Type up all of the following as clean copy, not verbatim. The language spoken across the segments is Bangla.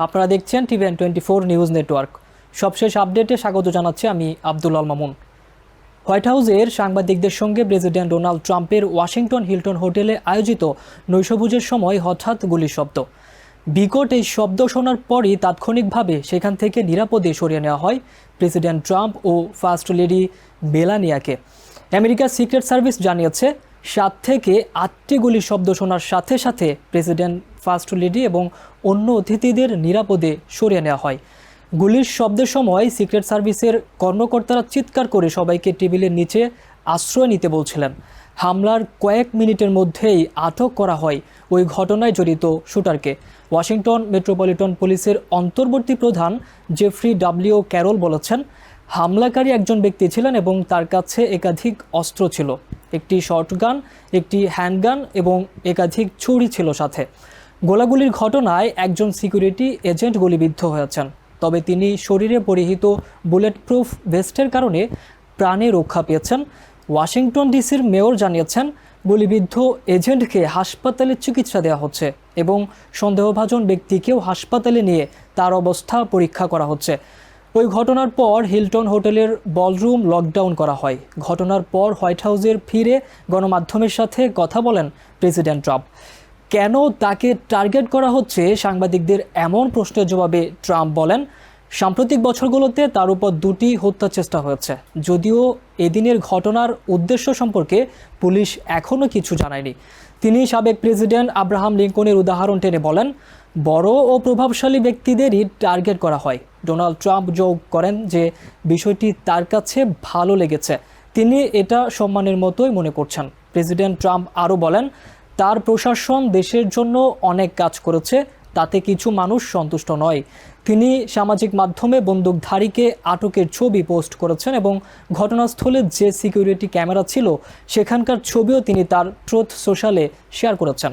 আপনারা দেখছেন TVN24 নিউজ নেটওয়ার্ক। সবশেষ আপডেটে স্বাগত জানাচ্ছি আমি আব্দুল আল মামুন। হোয়াইট হাউসের সাংবাদিকদের সঙ্গে প্রেসিডেন্ট ডোনাল্ড ট্রাম্পের ওয়াশিংটন হিলটন হোটেলে আয়োজিত নৈশভোজের সময় হঠাৎ গুলির শব্দ। বিকট এই শব্দ শোনার পরই তাৎক্ষণিকভাবে সেখান থেকে নিরাপদে সরিয়ে নেওয়া হয় প্রেসিডেন্ট ট্রাম্প ও ফার্স্ট লেডি মেলানিয়াকে। আমেরিকার সিক্রেট সার্ভিস জানিয়েছে 7 থেকে 8টি গুলির শব্দ শোনার সাথে সাথে প্রেসিডেন্ট, ফার্স্ট লেডি এবং অন্য অতিথিদের নিরাপদে সরিয়ে নেওয়া হয়। গুলির শব্দের সময় সিক্রেট সার্ভিসের কর্মকর্তারা চিৎকার করে সবাইকে টেবিলের নিচে আশ্রয় নিতে বলছিলেন। হামলার কয়েক মিনিটের মধ্যেই আটক করা হয় ওই ঘটনায় জড়িত শুটারকে। ওয়াশিংটন মেট্রোপলিটন পুলিশের অন্তর্বর্তী প্রধান জেফ্রি ডব্লিউ ক্যারল বলেছেন, হামলাকারী একজন ব্যক্তি ছিলেন এবং তার কাছে একাধিক অস্ত্র ছিল। একটি শর্টগান, একটি হ্যান্ডগান এবং একাধিক ছুরি ছিল সাথে। গোলাগুলির ঘটনায় একজন সিকিউরিটি এজেন্ট গুলিবিদ্ধ হয়েছেন, তবে তিনি শরীরে পরিহিত বুলেট প্রুফ ভেস্টের কারণে প্রাণে রক্ষা পেয়েছেন। ওয়াশিংটন ডিসির মেয়র জানিয়েছেন, গুলিবিদ্ধ এজেন্টকে হাসপাতালে চিকিৎসা দেওয়া হচ্ছে এবং সন্দেহভাজন ব্যক্তিকেও হাসপাতালে নিয়ে তার অবস্থা পরীক্ষা করা হচ্ছে। ওই ঘটনার পর হিলটন হোটেলের বলরুম লকডাউন করা হয়। ঘটনার পর হোয়াইট হাউসের ফিরে গণমাধ্যমের সাথে কথা বলেন প্রেসিডেন্ট ট্রাম্প। কেন তাকে টার্গেট করা হচ্ছে, সাংবাদিকদের এমন প্রশ্নের জবাবে ট্রাম্প বলেন, সাম্প্রতিক বছরগুলোতে তার উপর 2টি হত্যা চেষ্টা হয়েছে। যদিও এদিনের ঘটনার উদ্দেশ্য সম্পর্কে পুলিশ এখনও কিছু জানায়নি। তিনি সাবেক প্রেসিডেন্ট আব্রাহাম লিঙ্কনের উদাহরণ টেনে বলেন, বড় ও প্রভাবশালী ব্যক্তিদেরই টার্গেট করা হয়। ডোনাল্ড ট্রাম্প যোগ করেন যে বিষয়টি তার কাছে ভালো লেগেছে, তিনি এটা সম্মানের মতোই মনে করছেন। প্রেসিডেন্ট ট্রাম্প আরও বলেন, তার প্রশাসন দেশের জন্য অনেক কাজ করেছে, তাতে কিছু মানুষ সন্তুষ্ট নয়। তিনি সামাজিক মাধ্যমে বন্দুকধারীকে আটকের ছবি পোস্ট করেছেন এবং ঘটনাস্থলে যে সিকিউরিটি ক্যামেরা ছিল সেখানকার ছবিও তিনি তার ট্রুথ সোশ্যালে শেয়ার করেছেন।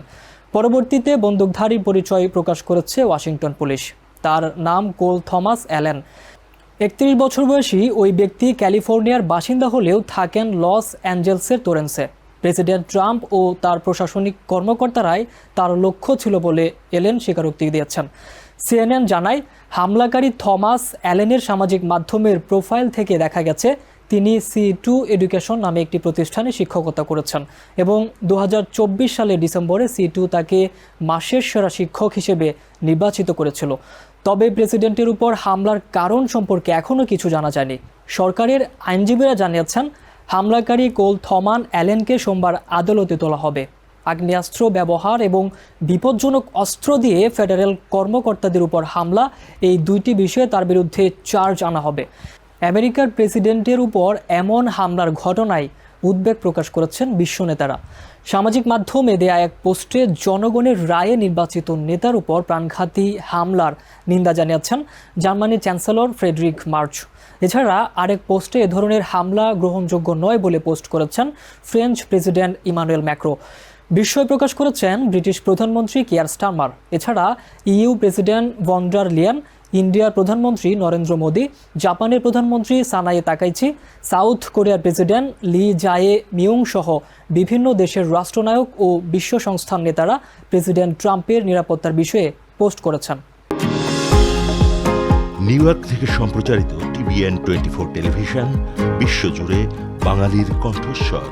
পরবর্তীতে বন্দুকধারীর পরিচয় প্রকাশ করেছে ওয়াশিংটন পুলিশ। তার নাম কোল থমাস অ্যালেন। 31 বছর বয়সী ওই ব্যক্তি ক্যালিফোর্নিয়ার বাসিন্দা হলেও থাকেন লস অ্যাঞ্জেলসের তোরেন্সে। প্রেসিডেন্ট ট্রাম্প ও তার প্রশাসনিক কর্মকর্তারাই তার লক্ষ্য ছিল বলে এলেন স্বীকারোক্তি দিয়েছেন। CNN জানায়, হামলাকারী থমাস অ্যালেনের সামাজিক মাধ্যমের প্রোফাইল থেকে দেখা গেছে তিনি C2 এডুকেশন নামে একটি প্রতিষ্ঠানে শিক্ষকতা করেছেন এবং 2024 সালের ডিসেম্বরে C2 তাকে মাসের সেরা শিক্ষক হিসেবে নির্বাচিত করেছিল। তবে প্রেসিডেন্টের উপর হামলার কারণ সম্পর্কে এখনও কিছু জানা যায়নি। সরকারের আইনজীবীরা জানিয়েছেন, হামলাকারী কোল থমান অ্যালেনকে সোমবার আদালতে তোলা হবে। আগ্নেয়াস্ত্র ব্যবহার এবং বিপজ্জনক অস্ত্র দিয়ে ফেডারেল কর্মকর্তাদের উপর হামলা, এই 2টি বিষয়ে তার বিরুদ্ধে চার্জ আনা হবে। আমেরিকার প্রেসিডেন্টের উপর এমন হামলার ঘটনায় উদ্বেগ প্রকাশ করেছেন বিশ্ব নেতারা। সামাজিক মাধ্যমে দেয়া এক পোস্টে জনগণের রায়ে নির্বাচিত নেতার উপর প্রাণঘাতী হামলার নিন্দা জানিয়েছেন জার্মানির চ্যান্সেলর ফ্রেডরিক মার্চ। এছাড়া আরেক পোস্টে এ ধরনের হামলা গ্রহণযোগ্য নয় বলে পোস্ট করেছেন ফ্রেঞ্চ প্রেসিডেন্ট ইমানুয়েল ম্যাক্রো। বিস্ময় প্রকাশ করেছেন ব্রিটিশ প্রধানমন্ত্রী কিয়ার স্টারমার। এছাড়া EU president von der Leyen, ইন্ডিয়ার প্রধানমন্ত্রী নরেন্দ্র মোদী, জাপানের প্রধানমন্ত্রী সানায়ে তাকাইচি, সাউথ কোরিয়ার প্রেসিডেন্ট লি জায়ে মিউং সহ বিভিন্ন দেশের রাষ্ট্রনায়ক ও বিশ্ব সংস্থার নেতারা প্রেসিডেন্ট ট্রাম্পের নিরাপত্তার বিষয়ে পোস্ট করেছেন। নিউ ইয়র্ক থেকে সম্প্রচারিত TVN24 টেলিভিশন বিশ্বজুড়ে বাঙালির কণ্ঠস্বর।